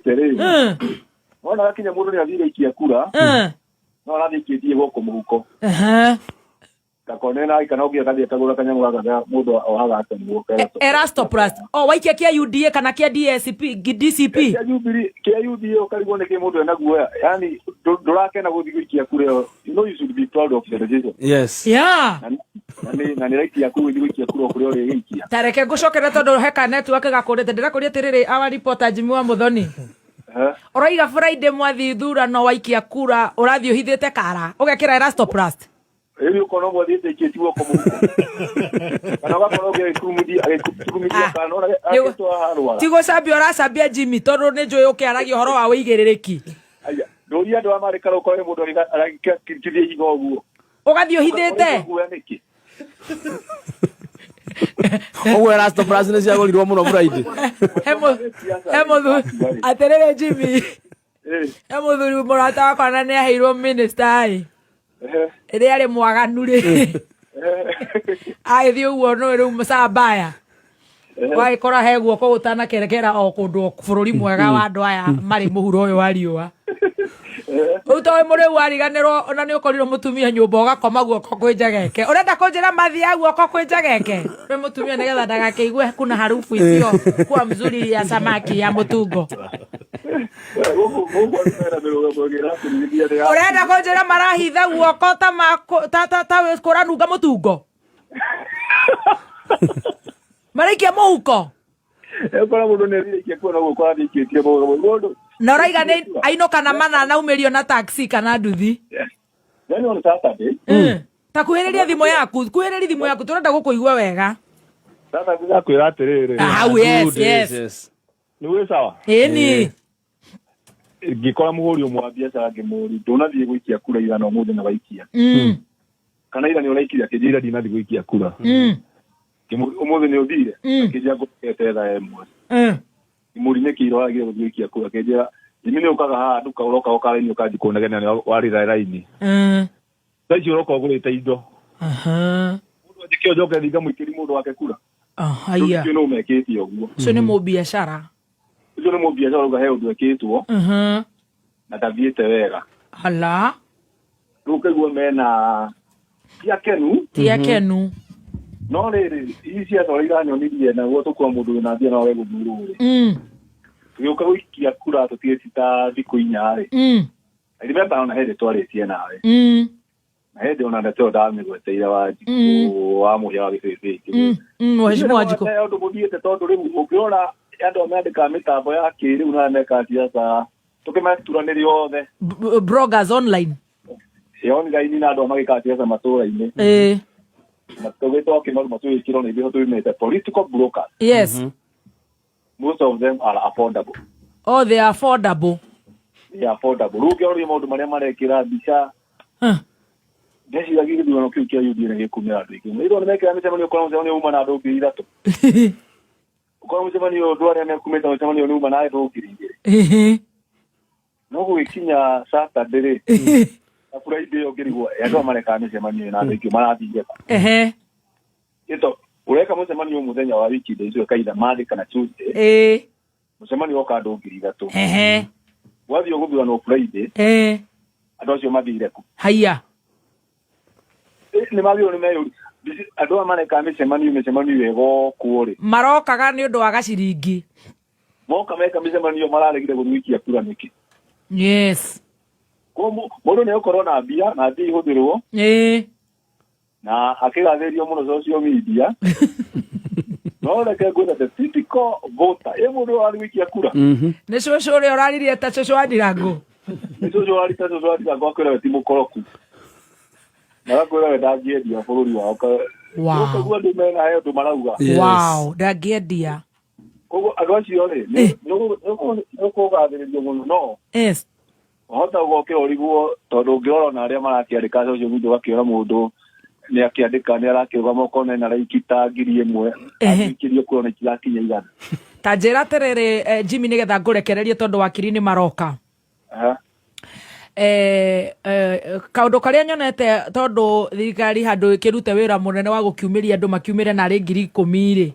ndugite ri wona gakinya mundu ni athire ikia kura no arathikĩtie goko muhuko kakonena ikana ugia kathie kagura kanyamu gaga mundu ohaga atemwo Erastoplas waikia kia UDA kana kia DCP kia UDA ukarigwo ni kimundu ena guoya yani ndurakena guthie ikia kura you should be proud of the decision. Yes. Yeah. Nani right ya kuthie ikia kura kuri ori ikia tareke ngucokera tondu heka network gakurite ndirakuria tiriri awa reporter Jimmy wa Muthoni Oraiga Friday mwathi thurano waikia kura urathi uhithite kara ugekira Erastoplas Eri ukono mwathi teketiwo ko muko kana gakono ge kurumudia kana ora agitwa harwa tigo sabio rasabia Jimmy tondu ni njui ukiaragia horo wa wigiririki aya ndoria andu amarikara ukore mundu aragikithie higo guo ugathi uhithite Owe Erastoplas ni ciagorirwo muno Friday Hemo aterere Jimmy hemo thuri murata wakwa na ni aheirwo minister ai iri ari mwaganu ri aithie uguo no riu musambaya waikora he guoko gutana kerekera o kundu bururi mwega wa andu aya mari muhuro uyu wa riua utowe muri wariganirwo ona ni ukorirwo mutumia nyumba ugakoma guoko kwi njageke urenda kunjira mathi ya guoko kwi njageke we mutumia nigetha ndagakeigue kuna harufu icio kwa mzuri ya samaki ya mutungo urenda kunjira marahitha guoko ta kuranunga mutungo maraikia muhuko ekora mundu ni rikia kuona guko athikitie mundu na uraiga ni ainoka na mana naumirio na taxi kana nduthi yani on Saturday ta kuhiriria thimo yaku turenda gukuigua wega sasa biza kwira atiriri yes ni we sawa ni gikora muhuri umwambia sawa ngimuri ndunathie gwikia kura igana umuthi na waikia kana ira ni uraikia kijira dinathi gwikia kura umuthi ni uthire kijia gutetera emwe muri ne kiro agire guthikia kura kejera imine ukaga ha duka uroka ukaraini ukaji kuonegana ni warira raini sai uroka ugurite indo mundu ajikio joke thiga mwikiri mundu wake kura haya no meketi oguo so ni mu biashara uga he undu eketwo na tathiete wega hala rukaguo mena tia kenu no riri isi atorira nyonirie na guo tukwa mundu na thia no we guthuru tuyoka wikia kura tutieta thiku inyari remember ona hede twaritie nawe na hede ona ndeto ndami gweteira wa jiku wa muya wa githithiki mheshimiwa Jiko ya undu muthiete tondu riu ukiona andu amendika mitambo ya kiriu na meka siasa tukimaturaniria othe bloggers online online na andu magika siasa matura-ini na tugwetwo kimaru matwikiro ni biho twimete political brokers yes most of them are affordable they are affordable ruke ori mundu maria marekira bica desi ya gigi duno kiu kia yudi na gikumira andu ingi iro ne mekira micemani ukora mcemani uma na andu ngiri ithatu ukora mcemani undu aria mekumita mcemani uma na andu ngiri igiri no gukinya Saturday na Friday ogirigwo andu mareka micemani na andu ingi marathige ito ureka mcemani umuthenya wa wiki ndezo kaida Monday kana Tuesday mcemani woka andu ngiri ithatu wathi oguthura no Friday andu acio mathire ku haya ni mabio ni meyo andu amareka micemani wego kuori marokaga ni undu wa gaciringi moka meka micemani mararegire guthikia kura niki yes ko mundu ne ukorwo na bia na thi ihuthiruo na akigatherio muno social media no reke gwetha the typical voter mundu wari wikia kura ni coco uri uraririe ta coco wa Ndirangu ni coco wari ta coco wa Ndirangu akwira ti mukoroku na akwira we ndangiedia bururi wao ukagua ndu mena he ndu marauga ndangiedia koguo andu acio ri no kugathiririo muno no hota gukira uriguo tondu ngirora na aria marakiandika social media wakiora mundu ni akiandika ni arakiuga mokone na raikita ngiri imwe akikirio kuona ikigakinya igana ta njira terere Jimmy nigetha ngurekererie tondu wakiri ni maroka kaundu karia nyonete tondu thirikari handu ikirute wira munene wa gukiumiria andu makiumire na ri ngiri 10 ri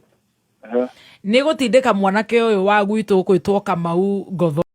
ni gutindika mwanake uyu wa gwitu kwitwo Kamau Ngotho